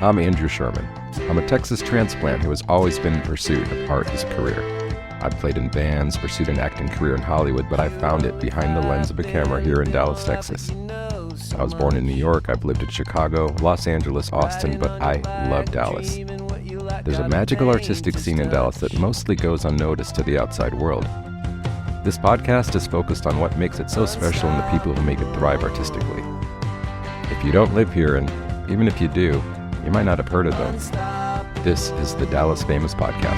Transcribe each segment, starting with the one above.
I'm Andrew Sherman. I'm a Texas transplant who has always been in pursuit of art as a career. I've played in bands, pursued an acting career in Hollywood, but I found it behind the lens of a camera here in Dallas, Texas. I was born in New York. I've lived in Chicago, Los Angeles, Austin, but I love Dallas. There's a magical artistic scene in Dallas that mostly goes unnoticed to the outside world. This podcast is focused on what makes it so special and the people who make it thrive artistically. If you don't live here, and even if you do, you might not have heard of them. This is the Dallas Famous Podcast.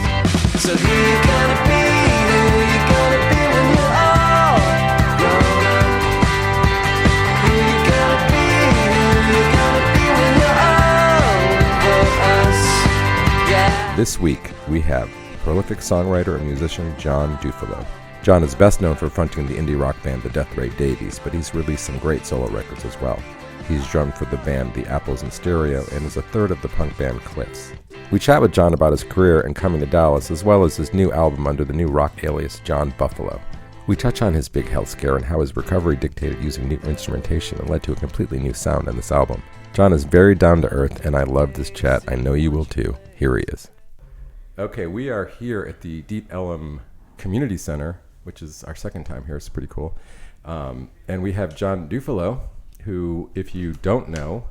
So who you gonna be? Who you gonna be when you're all grown up? Who you gonna be? Who you gonna be when you're over us? Yeah. This week, we have prolific songwriter and musician John Dufilho. John is best known for fronting the indie rock band The Death Ray Davies, but he's released some great solo records as well. He's drummed for the band The Apples in Stereo and is a third of the punk band Cliffs. We chat with John about his career and coming to Dallas, as well as his new album under the new rock alias John Dufilho. We touch on his big health scare and how his recovery dictated using new instrumentation and led to a completely new sound on this album. John is very down to earth, and I loved this chat. I know you will too. Here he is. Okay, we are here at the Deep Ellum Community Center, which is our second time here. It's pretty cool. And we have John Dufilho, who, if you don't know,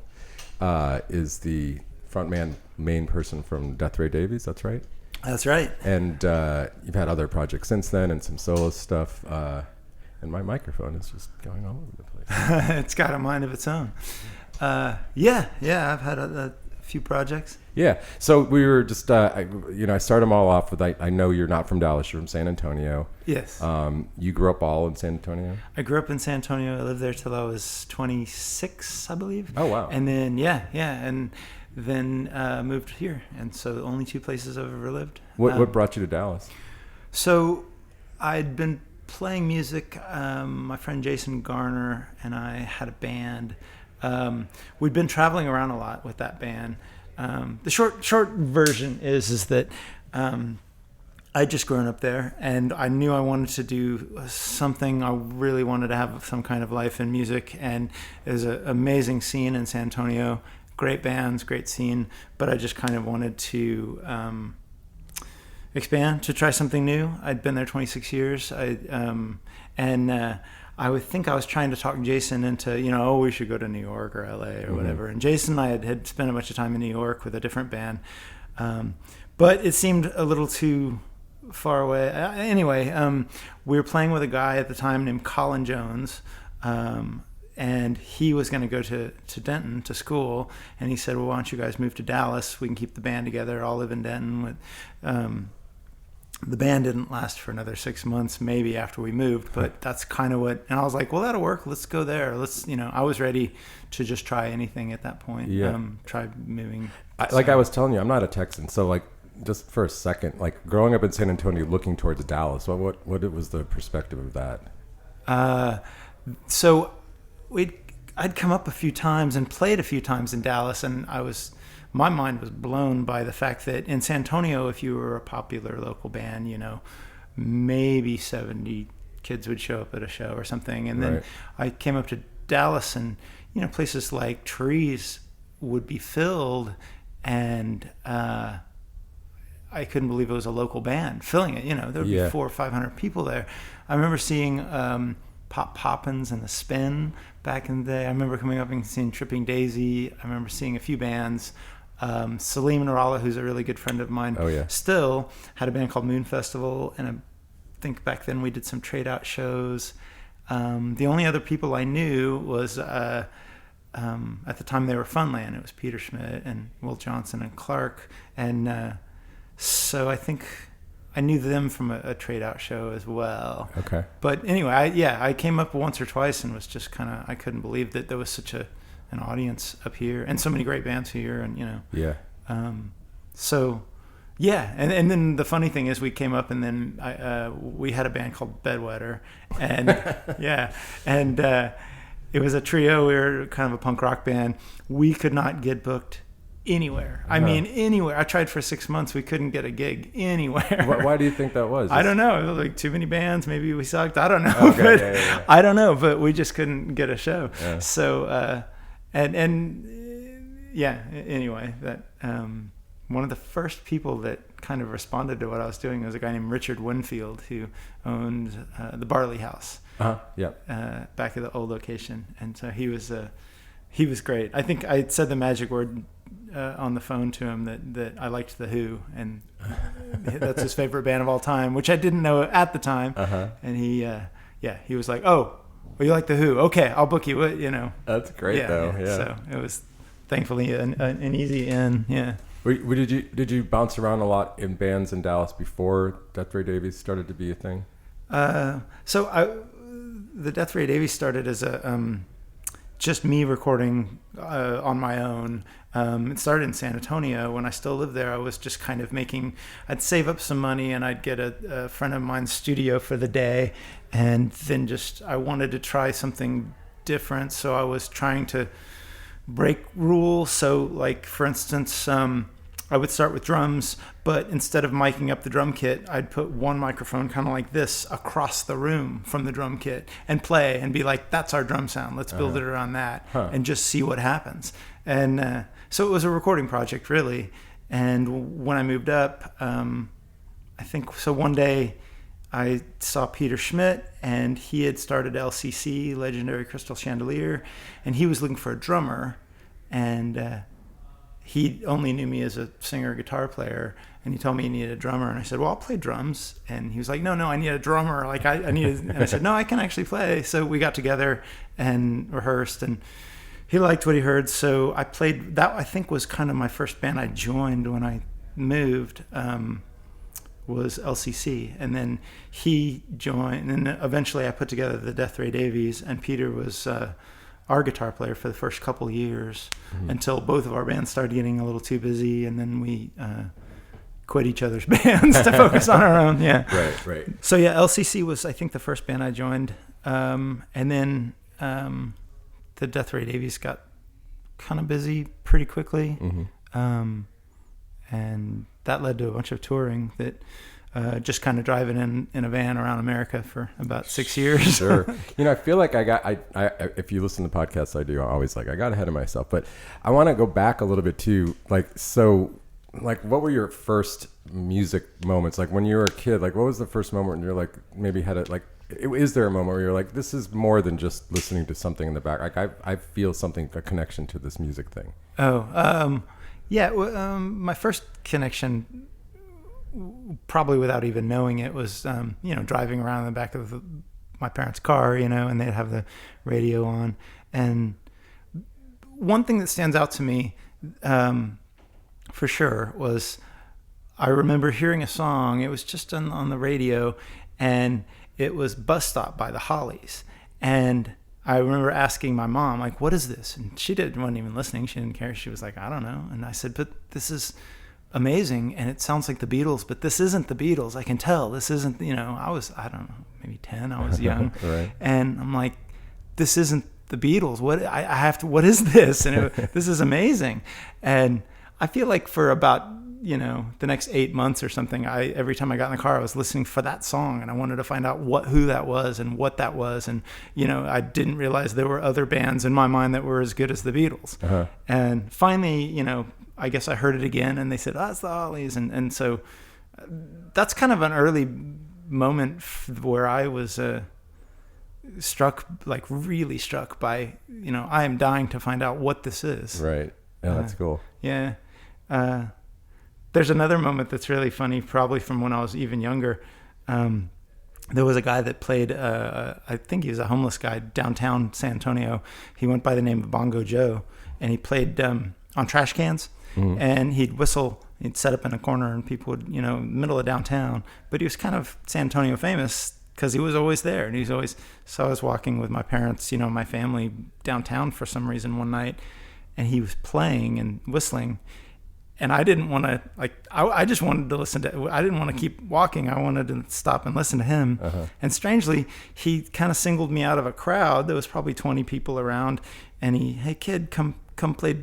is the frontman, main person from Death Ray Davies. That's right. That's right. And you've had other projects since then and some solo stuff. And my microphone is just going all over the place. It's got a mind of its own. Yeah. I've had a few projects. Yeah. So we were just, I start them all off with, I know you're not from Dallas, you're from San Antonio. Yes. You grew up all in San Antonio? I grew up in San Antonio. I lived there till I was 26, I believe. Oh, wow. And then, and then moved here. And so the only two places I've ever lived. What brought you to Dallas? So I'd been playing music. My friend Jason Garner and I had a band. We'd been traveling around a lot with that band. The short version is that I'd just grown up there, and I knew I wanted to do something. I really wanted to have some kind of life in music, and there's an amazing scene in San Antonio, great bands, great scene, but I just kind of wanted to expand, to try something new. I'd been there 26 years, I would think I was trying to talk Jason into, we should go to New York or LA or whatever. And Jason and I had spent a bunch of time in New York with a different band. But it seemed a little too far away. Anyway, we were playing with a guy at the time named Colin Jones. And he was going to go to Denton to school. And he said, well, why don't you guys move to Dallas? We can keep the band together. I'll live in Denton. The band didn't last for another 6 months, maybe, after we moved, but that's kind of what, and I was like, well, that'll work. Let's go there. I was ready to just try anything at that point. Yeah. Try moving. I was telling you, I'm not a Texan. So just for a second, growing up in San Antonio, looking towards Dallas, what was the perspective of that? So I'd come up a few times and played a few times in Dallas, and my mind was blown by the fact that in San Antonio, if you were a popular local band, maybe 70 kids would show up at a show or something. And then right. I came up to Dallas, and, places like Trees would be filled, and I couldn't believe it was a local band filling it. There would be 400 or 500 people there. I remember seeing Pop Poppins and The Spin back in the day. I remember coming up and seeing Tripping Daisy. I remember seeing a few bands. Salim Narala, who's a really good friend of mine, still had a band called Moon Festival, and I think back then we did some trade out shows. The only other people I knew was at the time they were Funland. It was Peter Schmidt and Will Johnson and Clark, and so I think I knew them from a trade out show as well. Okay. But anyway, I came up once or twice and was just I couldn't believe that there was such an audience up here and so many great bands here, and Yeah. And then the funny thing is we came up, and then we had a band called Bedwetter, and it was a trio. We were kind of a punk rock band. We could not get booked anywhere. I mean, anywhere. I tried for 6 months. We couldn't get a gig anywhere. Why do you think that was? I don't know. It was too many bands. Maybe we sucked. I don't know. Okay, yeah. I don't know, but we just couldn't get a show. Yeah. So, Anyway, that one of the first people that kind of responded to what I was doing was a guy named Richard Winfield, who owned the Barley House. Back at the old location, and so he was great. I think I said the magic word on the phone to him that I liked the Who, and that's his favorite band of all time, which I didn't know at the time. And he was like, "Oh, well, you like the Who? Okay, I'll book you." You know, that's great though. Yeah. So it was thankfully an easy in. Yeah. Did you bounce around a lot in bands in Dallas before Death Ray Davies started to be a thing? The Death Ray Davies started as a just me recording on my own. It started in San Antonio. When I still lived there, I was just kind of I'd save up some money and I'd get a friend of mine's studio for the day, and then I wanted to try something different, so I was trying to break rules. So like, for instance, I would start with drums, but instead of miking up the drum kit, I'd put one microphone kind of like this across the room from the drum kit and play and be like, that's our drum sound. Let's build it around that and just see what happens. And so it was a recording project, really. And when I moved up, I think, so one day I saw Peter Schmidt, and he had started LCC, Legendary Crystal Chandelier, and he was looking for a drummer. And he only knew me as a singer, guitar player, and he told me he needed a drummer. And I said, well, I'll play drums. And he was like, no, I need a drummer. Like I need, and I said, no, I can actually play. So we got together and rehearsed, and he liked what he heard. So I played that. I think was kind of my first band I joined when I moved, was LCC. And then he joined, and then eventually I put together the Death Ray Davies, and Peter was, our guitar player for the first couple of years, until both of our bands started getting a little too busy, and then we quit each other's bands to focus on our own. Yeah. Right. So yeah, LCC was, I think, the first band I joined, and then the Death Ray Davies got kind of busy pretty quickly, and that led to a bunch of touring that. Just kind of driving in a van around America for about 6 years. Sure. I feel like I if you listen to podcasts, I do, I always I got ahead of myself, but I want to go back a little bit too. What were your first music moments? Like when you were a kid, what was the first moment when you're maybe had is there a moment where you're like, this is more than just listening to something in the back? I feel a connection to this music thing. My first connection, probably without even knowing it, was driving around in the back of my parents' car, and they'd have the radio on. And one thing that stands out to me for sure was, I remember hearing a song. It was just on the radio, and it was Bus Stop by the Hollies. And I remember asking my mom, what is this? And she wasn't even listening. She didn't care. She was like, I don't know. And I said, but this is amazing, and it sounds like the Beatles, but this isn't the Beatles. I can tell this isn't, I don't know, maybe 10, I was young. Right. And I'm like, this isn't the Beatles. What is this? And this is amazing. And I feel like for about, the next 8 months or something, every time I got in the car, I was listening for that song, and I wanted to find out who that was and what that was. And, I didn't realize there were other bands in my mind that were as good as the Beatles. And finally, I guess I heard it again, and they said, it's the Hollies. And so that's kind of an early moment where I was really struck by, I am dying to find out what this is. Right. Yeah, that's cool. Yeah. There's another moment that's really funny, probably from when I was even younger. There was a guy that played, I think he was a homeless guy downtown San Antonio. He went by the name of Bongo Joe, and he played on trash cans. And he'd whistle, he'd set up in a corner, and people would, middle of downtown. But he was kind of San Antonio famous because he was always there. And he was always, so I was walking with my parents, my family downtown for some reason one night, and he was playing and whistling. And I didn't want to, I just wanted to listen to, I didn't want to keep walking. I wanted to stop and listen to him. And strangely, he kind of singled me out of a crowd. There was probably 20 people around. And hey kid, come play,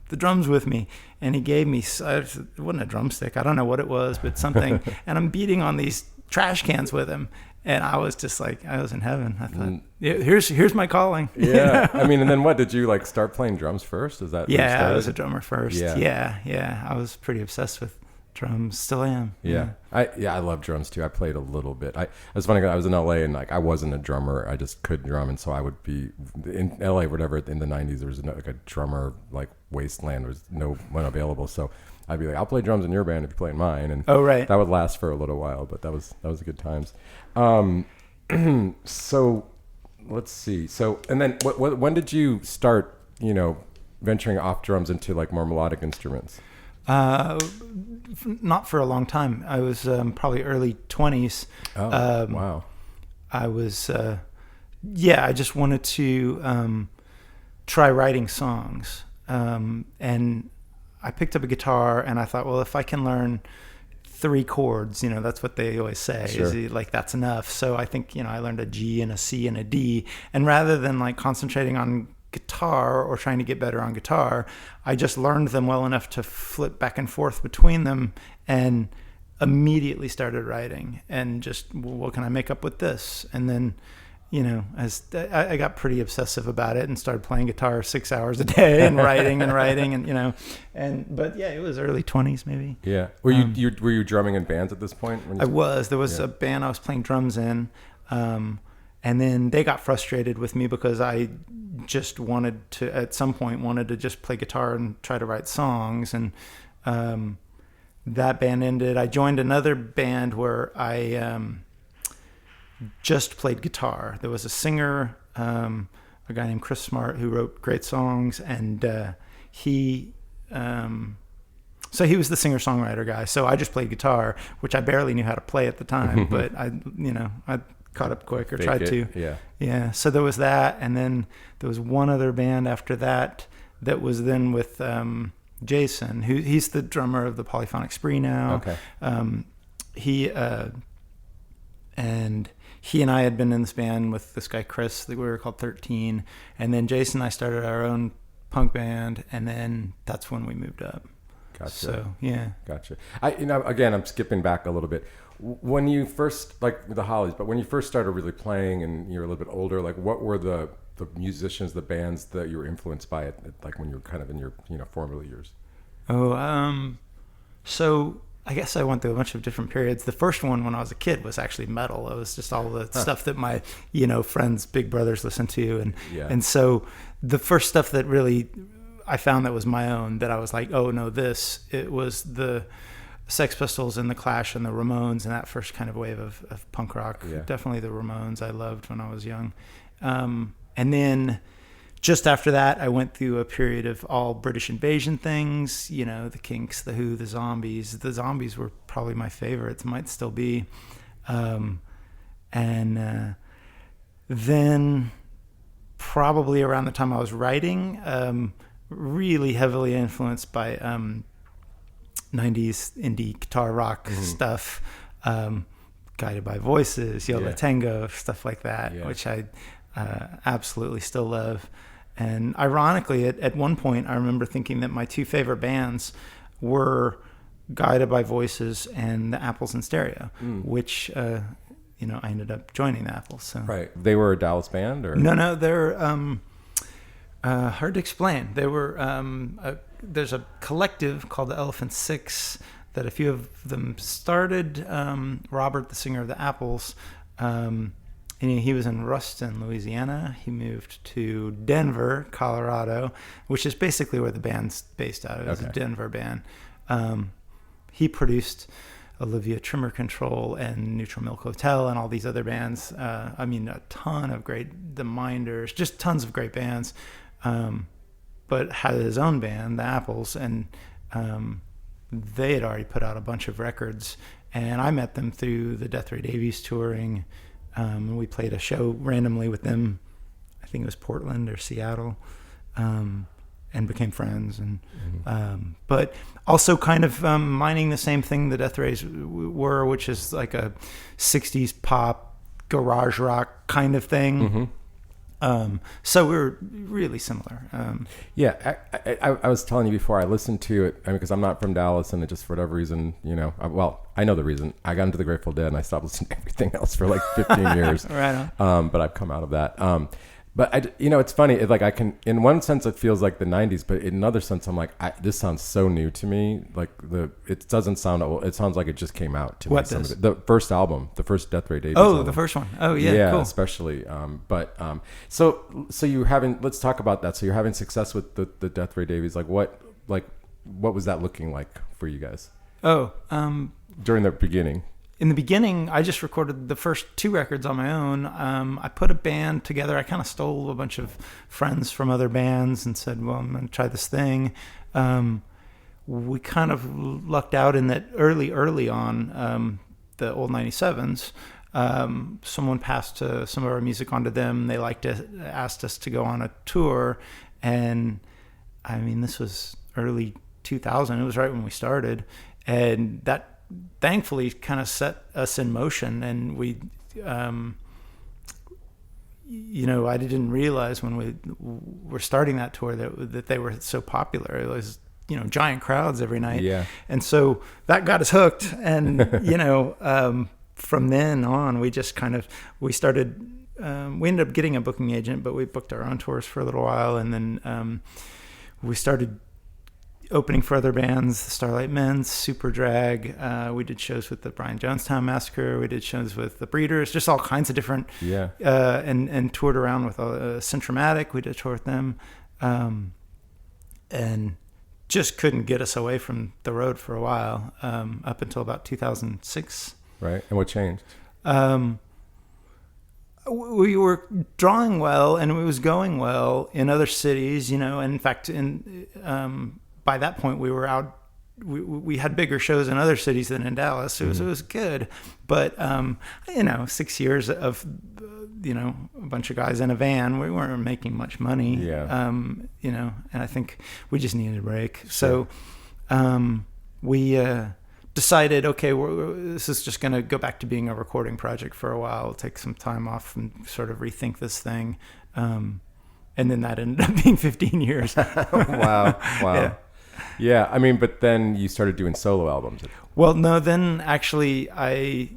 the drums with me. And he gave me, it wasn't a drumstick, I don't know what it was, but something. And I'm beating on these trash cans with him. And I was just like, I was in heaven. I thought, yeah, here's my calling. Yeah. I mean, and then what, did you like start playing drums first? Is that where you Yeah, I started? was a drummer first. Yeah. I was pretty obsessed with drums. Still am. Yeah. I love drums too. I played a little bit. It was funny. I was in LA and like I wasn't a drummer. I just couldn't drum, and so I would be in LA, whatever. In the '90s, there was like a drummer like wasteland. There was no one available, so I'd be like, I'll play drums in your band if you play in mine, and that would last for a little while. But that was good times. So let's see. So and then when did you start? Venturing off drums into like more melodic instruments? Not for a long time. I was probably early 20s. Oh, wow. I was, I just wanted to try writing songs. And I picked up a guitar and I thought, well, if I can learn 3 chords, that's what they always say, Sure. is like, that's enough. So I think, I learned a G and a C and a D. And rather than like concentrating on guitar or trying to get better on guitar, I just learned them well enough to flip back and forth between them and immediately started writing and just, well, what can I make up with this? And then, as I got pretty obsessive about it and started playing guitar 6 hours a day and writing and but yeah, it was early 20s maybe. Yeah. Were you drumming in bands at this point? There was a band I was playing drums in. And then they got frustrated with me because I just wanted to just play guitar and try to write songs. And that band ended. I joined another band where I just played guitar. There was a singer, a guy named Chris Smart, who wrote great songs. And he was the singer-songwriter guy. So I just played guitar, which I barely knew how to play at the time. But I caught up quick or tried to. Yeah. So there was that. And then there was one other band after that was then with Jason, he's the drummer of the Polyphonic Spree now. Okay. He and I had been in this band with this guy, Chris, we were called 13. And then Jason and I started our own punk band. And then that's when we moved up. Gotcha. So, yeah. Gotcha. Again, I'm skipping back a little bit. When you first, like the Hollies, but when you first started really playing and you're a little bit older, like what were the musicians, the bands that you were influenced by like when you were kind of in your, formative years? So I guess I went through a bunch of different periods. The first one when I was a kid was actually metal. It was just all the stuff that my, friends, big brothers listened to. And so the first stuff that really I found that was my own, that I was like, oh no, it was the Sex Pistols and the Clash and the Ramones and that first kind of wave of punk rock. Yeah. Definitely the Ramones I loved when I was young. And then just after that, I went through a period of all British Invasion things, the Kinks, the Who, the Zombies. The Zombies were probably my favorites, might still be. And then probably around the time I was writing, really heavily influenced by 90s indie guitar rock stuff, Guided by Voices, Yola Tango, stuff like that, which I absolutely still love. And ironically, at one point, I remember thinking that my 2 favorite bands were Guided by Voices and the Apples in Stereo, which I ended up joining the Apples. So. Right. They were a Dallas band, or no, they're hard to explain. They were there's a collective called the Elephant Six that a few of them started. Robert, the singer of the Apples, he was in Ruston, Louisiana. He moved to Denver, Colorado, which is basically where the band's based out of. It's a Denver band. He produced Olivia Tremor Control and Neutral Milk Hotel and all these other bands. A ton of the Minders, just tons of great bands. But had his own band, the Apples, and they had already put out a bunch of records. And I met them through the Death Ray Davies touring. And we played a show randomly with them. I think it was Portland or Seattle, and became friends. And but also kind of mining the same thing the Death Rays were, which is like a 60s pop, garage rock kind of thing. So we were really similar. Yeah, I was telling you before, I listened to it, because I'm not from Dallas, and it just, for whatever reason, I know the reason. I got into the Grateful Dead, and I stopped listening to everything else for like 15 years. Right on. But I've come out of that. But it's funny. I can, in one sense, it feels like the '90s, but in another sense, I'm like, this sounds so new to me. Like it doesn't sound. It sounds like it just came out to me. What does? The first album, the first Death Ray Davies. Oh, album. the first one. Oh, yeah, cool. Especially. So you're having. Let's talk about that. So you're having success with the Death Ray Davies. What was that looking like for you guys? Oh, during the beginning. In the beginning, I just recorded the first 2 records on my own. I put a band together. I kind of stole a bunch of friends from other bands and said, well, I'm going to try this thing. We kind of lucked out in that early on, the old 97s, someone passed some of our music onto them. They asked us to go on a tour. And I mean, this was early 2000. It was right when we started. And that thankfully kind of set us in motion, and we I didn't realize when we were starting that tour that they were so popular. It was giant crowds every night, and so that got us hooked. And from then on, we just we started. We ended up getting a booking agent, but we booked our own tours for a little while, and then we started opening for other bands, the Starlight Men, Super Drag. We did shows with the Brian Jonestown Massacre. We did shows with the Breeders, just all kinds of different. And toured around with Centromatic. We did a tour with them, and just couldn't get us away from the road for a while, up until about 2006. Right, and what changed? We were drawing well, and it was going well in other cities. And in fact, by that point, we were out. We had bigger shows in other cities than in Dallas. It was good, but 6 years of a bunch of guys in a van, we weren't making much money. And I think we just needed a break. So we decided, okay, this is just going to go back to being a recording project for a while. We'll take some time off and sort of rethink this thing. And then that ended up being 15 years. Wow. Yeah, I mean, but then you started doing solo albums. Well, no, then actually I,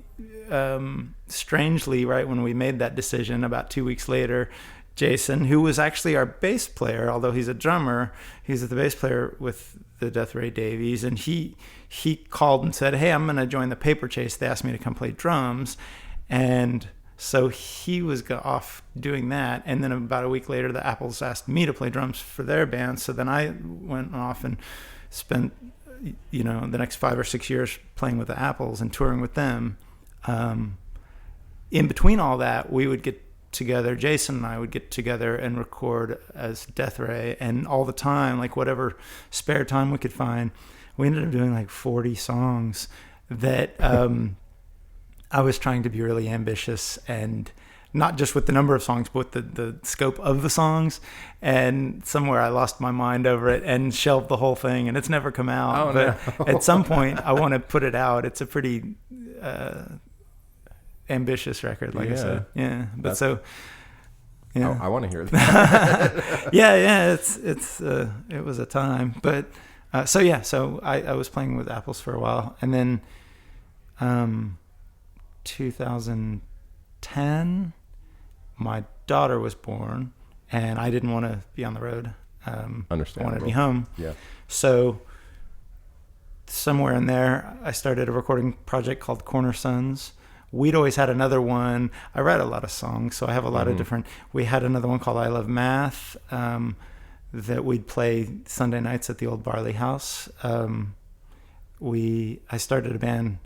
strangely, right when we made that decision, about 2 weeks later, Jason, who was actually our bass player, although he's a drummer, he's the bass player with the Death Ray Davies, and he called and said, hey, I'm going to join the Paper Chase. They asked me to come play drums, and so he was off doing that. And then about a week later, the Apples asked me to play drums for their band. So then I went off and spent, the next 5 or 6 years playing with the Apples and touring with them. In between all that, we would get together, Jason and I would get together and record as Death Ray. And all the time, like whatever spare time we could find, we ended up doing like 40 songs that... I was trying to be really ambitious, and not just with the number of songs, but with the scope of the songs. And somewhere I lost my mind over it and shelved the whole thing, and it's never come out. But at some point, I want to put it out. It's a pretty ambitious record, like I said. Yeah, but I want to hear that. It was a time. But so I was playing with Apples for a while, and then 2010, my daughter was born, and I didn't want to be on the road. Understandable. I wanted to be home. Yeah. So somewhere in there, I started a recording project called Corner Sons. We'd always had another one. I write a lot of songs, so I have a lot of different. We had another one called I Love Math that we'd play Sunday nights at the old Barley House. I started a band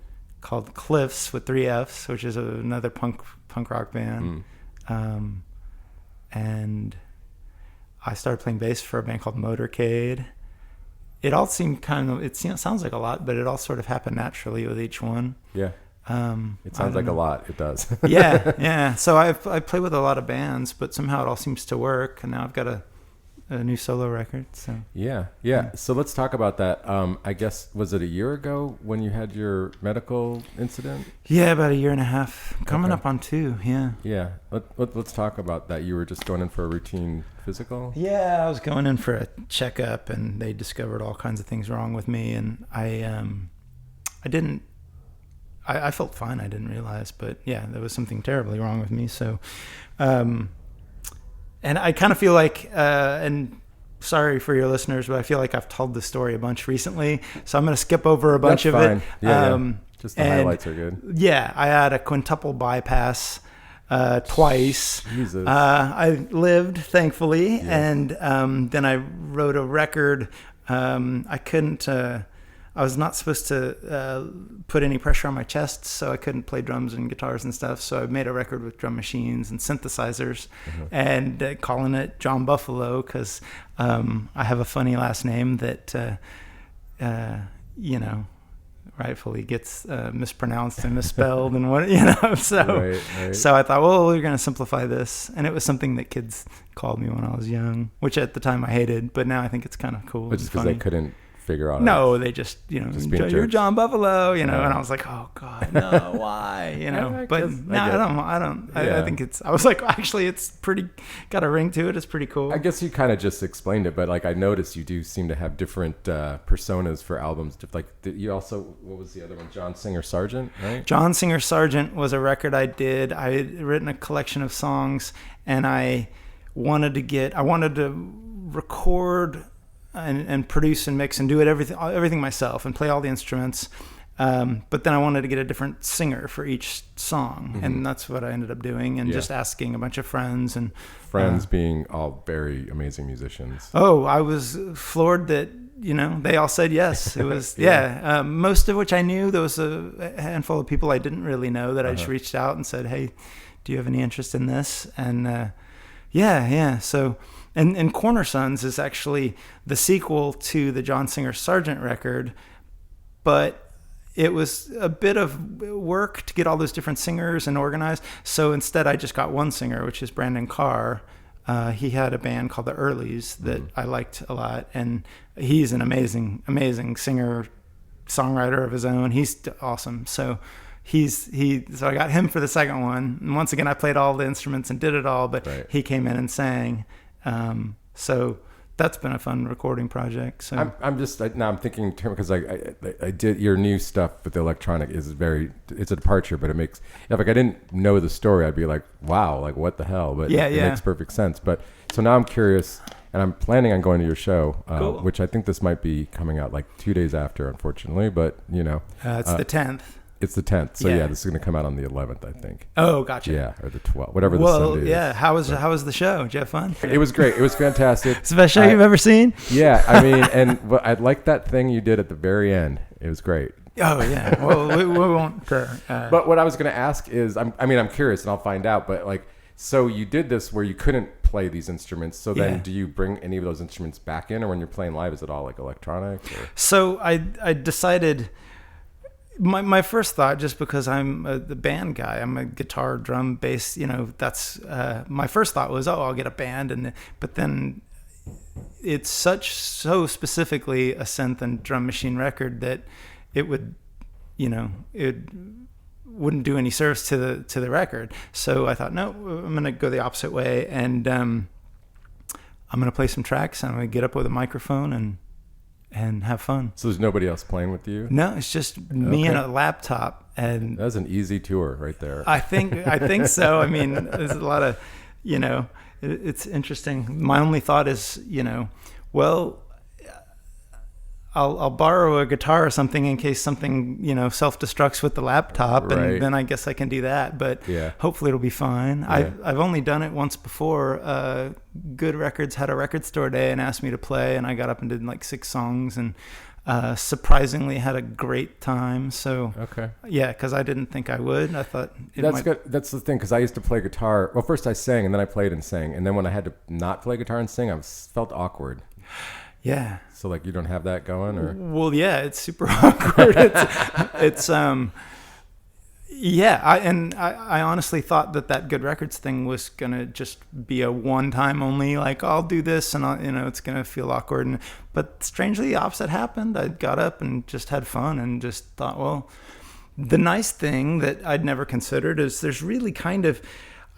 called Cliffs with 3 Fs, which is another punk rock band. And I started playing bass for a band called Motorcade. It all seemed sounds like a lot, but it all sort of happened naturally with each one. Yeah. It sounds like a lot. It does. Yeah. So I play with a lot of bands, but somehow it all seems to work. And now I've got a new solo record. So yeah. So let's talk about that. I guess, was it a year ago when you had your medical incident? Yeah, about a year and a half, coming up on 2. Yeah. Yeah. Let's talk about that. You were just going in for a routine physical? Yeah, I was going in for a checkup, and they discovered all kinds of things wrong with me, and I felt fine. I didn't realize, but yeah, there was something terribly wrong with me. So, and I kind of feel like, and sorry for your listeners, but I feel like I've told this story a bunch recently. So I'm going to skip over a bunch of it. Yeah. Just the highlights are good. Yeah, I had a quintuple bypass twice. Jesus. I lived, thankfully, and then I wrote a record. I was not supposed to put any pressure on my chest, so I couldn't play drums and guitars and stuff. So I made a record with drum machines and synthesizers, and calling it John Dufilho because I have a funny last name that, rightfully gets mispronounced and misspelled and what, So, so I thought, well, we're going to simplify this. And it was something that kids called me when I was young, which at the time I hated, but now I think it's kind of cool. But just because they couldn't figure out. No, they just, you're John Dufilho, and I was like, oh God, no, why, but no, I don't. I think I was like, actually, it's pretty, got a ring to it. It's pretty cool. I guess you kind of just explained it, but like I noticed you do seem to have different personas for albums. Like you also, what was the other one? John Singer Sargent, right? John Singer Sargent was a record I did. I had written a collection of songs, and I wanted to record and produce and mix and do everything myself and play all the instruments. But then I wanted to get a different singer for each song, and that's what I ended up doing, and just asking a bunch of friends being all very amazing musicians. Oh, I was floored that they all said yes. It was most of which I knew. There was a handful of people I didn't really know that I just reached out and said, hey, do you have any interest in this? And so. And Corner Sons is actually the sequel to the John Singer Sargent record, but it was a bit of work to get all those different singers and organized. So instead, I just got one singer, which is Brandon Carr. He had a band called the Earlies that I liked a lot, and he's an amazing, amazing singer, songwriter of his own. He's awesome. So so I got him for the second one. And once again, I played all the instruments and did it all, but he came in and sang. So that's been a fun recording project. So I'm thinking because I did your new stuff with the electronic it's a departure, but it makes, if I didn't know the story, I'd be like, wow, like what the hell? But it makes perfect sense. But so now I'm curious, and I'm planning on going to your show, cool. Which I think this might be coming out like 2 days after, unfortunately, but it's the 10th. It's the 10th. So this is going to come out on the 11th, I think. Oh, gotcha. Yeah, or the 12th, whatever the Sunday is. Yeah. How was the show? Did you have fun? It was great. It was fantastic. It's the best show you've ever seen? Yeah, I mean, and I liked that thing you did at the very end. It was great. Oh, yeah. Well, we won't. But what I was going to ask is, I'm curious, and I'll find out, but like, so you did this where you couldn't play these instruments. So then do you bring any of those instruments back in, or when you're playing live, is it all like electronic? Or? So I decided... My first thought, just because I'm the band guy, I'm a guitar, drum, bass, that's my first thought was, I'll get a band, but then it's so specifically a synth and drum machine record that it would, it wouldn't do any service to the record. So I thought, no, I'm going to go the opposite way, and I'm going to play some tracks. I'm going to get up with a microphone and have fun. So there's nobody else playing with you? No, it's just me and a laptop. And that's an easy tour right there. I think so. I mean, there's a lot of, it's interesting. My only thought is, well, I'll borrow a guitar or something in case something, self-destructs with the laptop, and then I guess I can do that. But hopefully it'll be fine. Yeah. I've only done it once before. Good Records had a record store day and asked me to play, and I got up and did like 6 songs, and surprisingly had a great time. So because I didn't think I would. I thought good. That's the thing, because I used to play guitar. Well, first I sang, and then I played and sang, and then when I had to not play guitar and sing, I felt awkward. Yeah. So like you don't have that going, or? Well, yeah, it's super awkward. It's Yeah, I honestly thought that Good Records thing was gonna just be a one-time only, like I'll do this and it's gonna feel awkward. But strangely, the opposite happened. I got up and just had fun and just thought, well, the nice thing that I'd never considered is there's really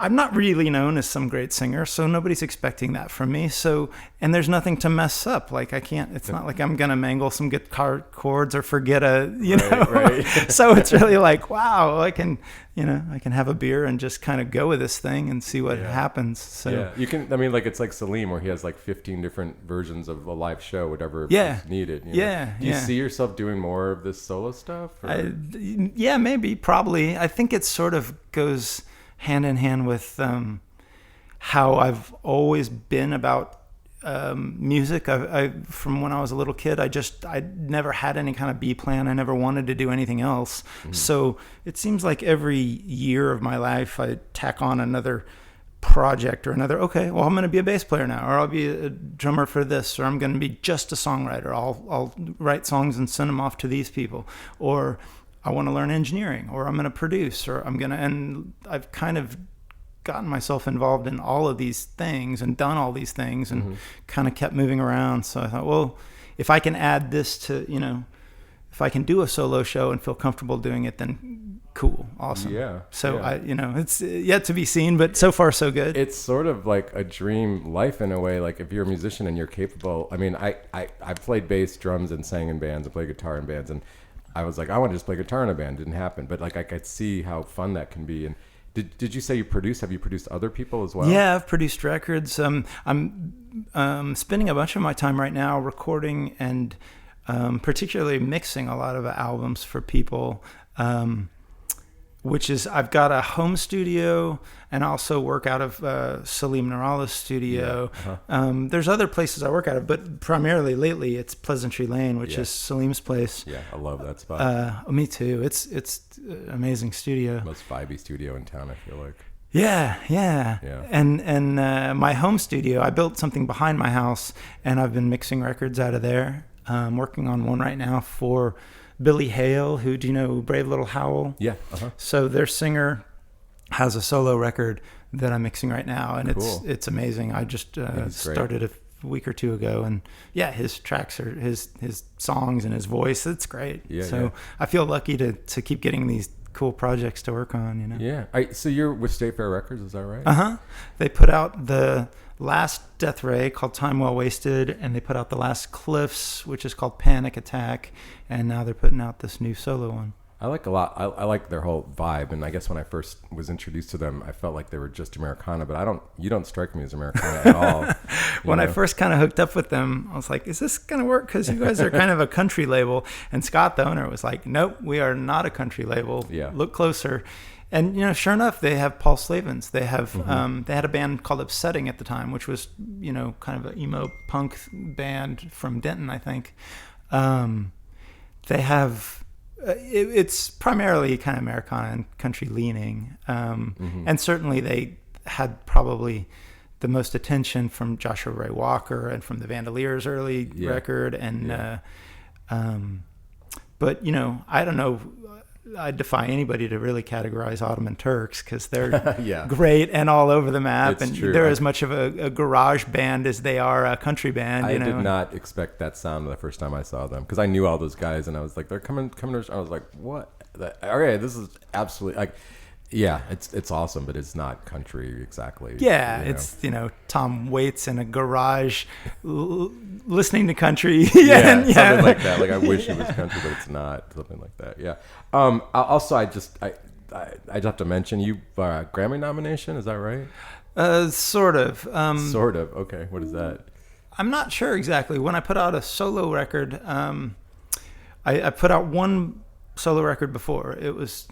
I'm not really known as some great singer, so nobody's expecting that from me. So, and there's nothing to mess up. Like it's not like I'm going to mangle some guitar chords or forget Right. So it's really like, wow, I can have a beer and just kind of go with this thing and see what happens. So yeah, you can, it's like Salim where he has like 15 different versions of a live show, whatever is needed. Yeah. Do you see yourself doing more of this solo stuff? Yeah, maybe, probably. I think it sort of goes hand in hand with how I've always been about music. I from when I was a little kid, I never had any kind of B plan. I never wanted to do anything else. Mm-hmm. So it seems like every year of my life, I tack on another project or another. Okay, well, I'm going to be a bass player now, or I'll be a drummer for this, or I'm going to be just a songwriter. I'll write songs and send them off to these people, or I want to learn engineering, or I'm going to produce, or and I've kind of gotten myself involved in all of these things and done all these things and kind of kept moving around. So I thought, well, if I can add this to, if I can do a solo show and feel comfortable doing it, then cool, awesome. Yeah. So it's yet to be seen, but so far so good. It's sort of like a dream life in a way. Like if you're a musician and you're capable. I mean, I played bass, drums, and sang in bands and played guitar in bands, and I was like, I want to just play guitar in a band. Didn't happen, but like I could see how fun that can be. And did you say you produce? Have you produced other people as well? Yeah, I've produced records. I'm spending a bunch of my time right now recording and particularly mixing a lot of albums for people. Which is, I've got a home studio and also work out of Salim Nurala's studio. Yeah. Uh-huh. There's other places I work out of, but primarily lately it's Pleasantry Lane, which is Salim's place. Yeah, I love that spot. Me too. It's an amazing studio. Most vibey studio in town, I feel like. Yeah. And my home studio, I built something behind my house, and I've been mixing records out of there. I'm working on one right now for Billy Hale, who, do you know Brave Little Howl? Yeah. Uh-huh. So their singer has a solo record that I'm mixing right now, and cool. it's amazing. I just started a week or two ago, and his tracks are his songs and his voice. It's great. Yeah, I feel lucky to keep getting these cool projects to work on. Yeah. So you're with State Fair Records, is that right? Uh-huh. They put out the last Death Ray called Time Well Wasted, and they put out the last Cliffs, which is called Panic Attack, and now they're putting out this new solo one. I like a lot. I like their whole vibe, and I guess when I first was introduced to them, I felt like they were just Americana, but you don't strike me as Americana at all. When I first kind of hooked up with them, I was like, is this going to work? Because you guys are kind of a country label. And Scott, the owner, was like, nope, we are not a country label. Yeah. Look closer. And, sure enough, they have Paul Slavens. They have, they had a band called Upsetting at the time, which was, kind of an emo punk band from Denton, I think. They have, it's primarily kind of Americana and country leaning. And certainly they had probably the most attention from Joshua Ray Walker and from the Vandaliers' early record. And, but, I don't know. I defy anybody to really categorize Ottoman Turks because they're great and all over the map. It's and true. They're as much of a garage band as they are a country band. I did not expect that sound the first time I saw them because I knew all those guys and I was like, they're coming to. I was like, what? Okay, this is absolutely like. Yeah, it's awesome, but it's not country exactly. Yeah, it's Tom Waits in a garage listening to country. Something like that. Like I wish it was country, but it's not. Something like that. Yeah. Also, I just have to mention you Grammy nomination. Is that right? Sort of. Sort of. Okay. What is that? I'm not sure exactly. When I put out a solo record, I put out one solo record before. It was.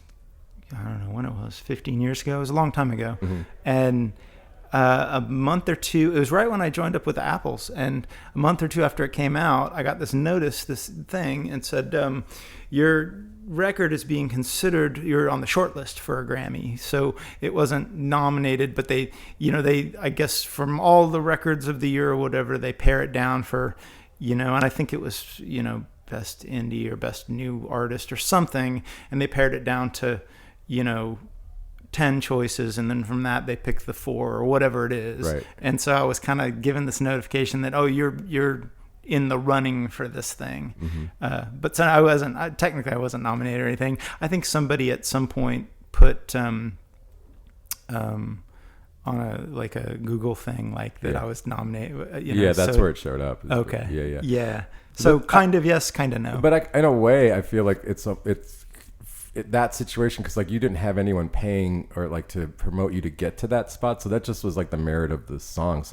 I don't know when it was, 15 years ago. It was a long time ago. Mm-hmm. And a month or two, it was right when I joined up with the Apples. And a month or two after it came out, I got this thing, and said, your record is being considered, you're on the short list for a Grammy. So it wasn't nominated, but they, I guess from all the records of the year or whatever, they pare it down for, and I think it was, best indie or best new artist or something. And they pared it down to, 10 choices, and then from that they pick the 4 or whatever it is. Right. And so I was kind of given this notification that, oh, you're in the running for this thing. But so I wasn't nominated or anything. I think somebody at some point put on a Google thing like that I was nominated. That's where it showed up. Okay. Yeah. So kind of yes, kind of no. But in a way, I feel like it's that situation, because like you didn't have anyone paying or like to promote you to get to that spot, so that just was like the merit of the song.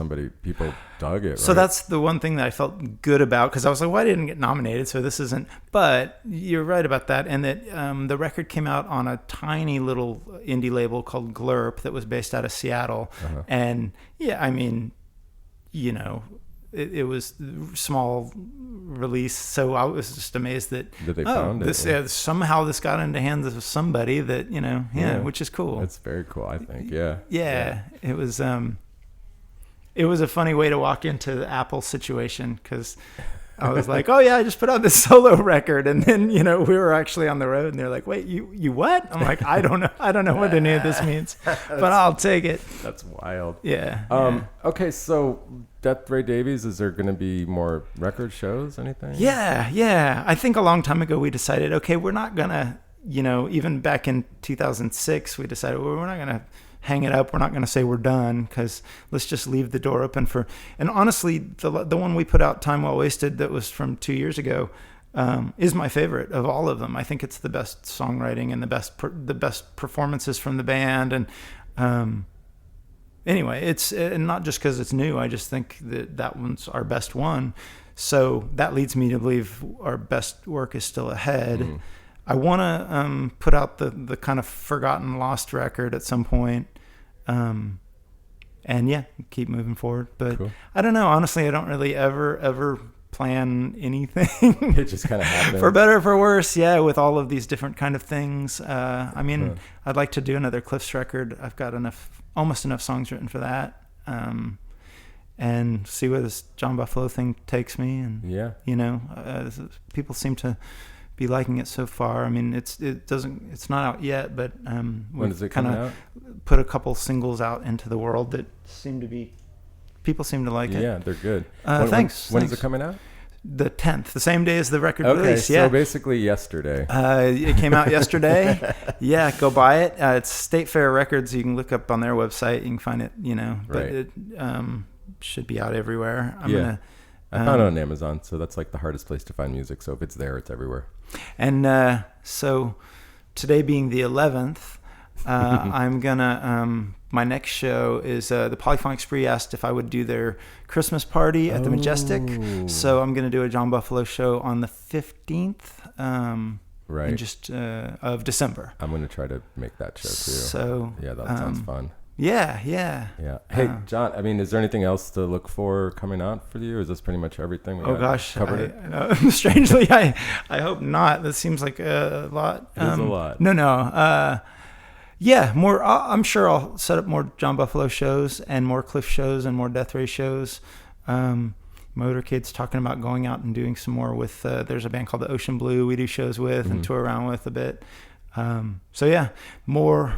People dug it. So right? that's the one thing that I felt good about, because I was like, well, I didn't get nominated, so this isn't. But you're right about that, and that the record came out on a tiny little indie label called Glurp that was based out of Seattle, and it was small release, so I was just amazed that they found it. Somehow this got into hands of somebody that which is cool. It's very cool, I think. It was a funny way to walk into the Apple situation, because I was like, oh yeah, I just put out this solo record, and then we were actually on the road, and they're like, wait, you what? I'm like, I don't know what any of this means, but I'll take it. That's wild. Yeah. Okay, so Death Ray Davies, is there going to be more record shows? Anything? Yeah. I think a long time ago we decided, okay, we're not gonna, even back in 2006, we decided, well, we're not gonna hang it up. We're not going to say we're done, because let's just leave the door open for. And honestly, the one we put out, Time Well Wasted, that was from 2 years ago, is my favorite of all of them. I think it's the best songwriting and the best performances from the band. And anyway, it's not just because it's new. I just think that one's our best one. So that leads me to believe our best work is still ahead. I want to put out the kind of forgotten, lost record at some point. And keep moving forward. But cool. I don't know. Honestly, I don't really ever plan anything. It just kind of happens. For better or for worse, with all of these different kind of things. I'd like to do another Cliffs record. I've got almost enough songs written for that. And see where this John Dufilho thing takes me. And people seem to be liking it so far. I mean, it's not out yet, but when does it come out? Put a couple singles out into the world that people seem to like it. Yeah, they're good. Thanks. When is it coming out? The 10th, the same day as the record okay, release. So basically yesterday. It came out yesterday. Go buy it. It's State Fair Records. You can look up on their website. You can find it. But it should be out everywhere. I found it on Amazon, so that's like the hardest place to find music. So if it's there, it's everywhere. And so today being the 11th, I'm gonna my next show is the Polyphonic Spree asked if I would do their Christmas party at the Majestic. So I'm gonna do a John Dufilho show on the 15th. Of December. I'm gonna try to make that show too. So that sounds fun. Yeah. Hey, John, I mean, is there anything else to look for coming out for you? Or is this pretty much everything? Covered? Strangely, I hope not. That seems like a lot. It is a lot. No. More. I'm sure I'll set up more John Dufilho shows and more Cliff shows and more Death Ray shows. Motorcade's talking about going out and doing some more with. There's a band called the Ocean Blue we do shows with and tour around with a bit. More.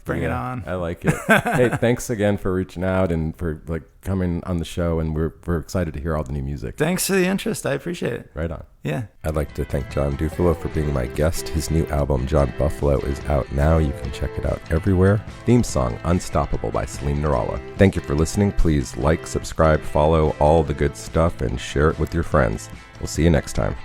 Bring it on. I like it. Hey, thanks again for reaching out and for coming on the show, and we're excited to hear all the new music. Thanks for the interest. I appreciate it. Right on. Yeah. I'd like to thank John Dufilho for being my guest. His new album, John Dufilho, is out now. You can check it out everywhere. Theme song, Unstoppable by Celine Narala. Thank you for listening. Please like, subscribe, follow, all the good stuff, and share it with your friends. We'll see you next time.